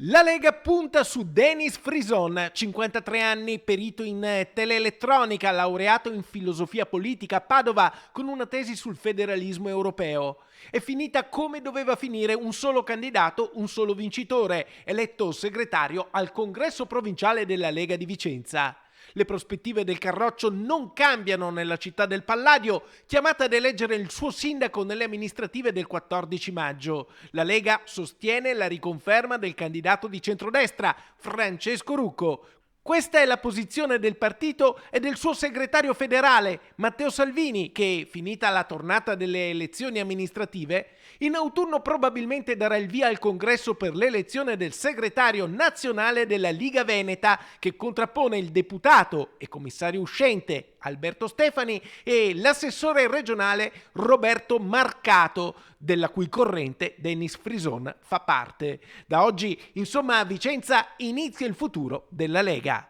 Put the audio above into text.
La Lega punta su Denis Frison, 53 anni, perito in teleelettronica, laureato in filosofia politica a Padova con una tesi sul federalismo europeo. È finita come doveva finire: un solo candidato, un solo vincitore, eletto segretario al congresso provinciale della Lega di Vicenza. Le prospettive del Carroccio non cambiano nella città del Palladio, chiamata ad eleggere il suo sindaco nelle amministrative del 14 maggio. La Lega sostiene la riconferma del candidato di centrodestra, Francesco Rucco. Questa è la posizione del partito e del suo segretario federale, Matteo Salvini, che, finita la tornata delle elezioni amministrative, in autunno probabilmente darà il via al congresso per l'elezione del segretario nazionale della Liga Veneta, che contrappone il deputato e commissario uscente Alberto Stefani e l'assessore regionale Roberto Marcato, della cui corrente Denis Frison fa parte. Da oggi, insomma, a Vicenza inizia il futuro della Lega.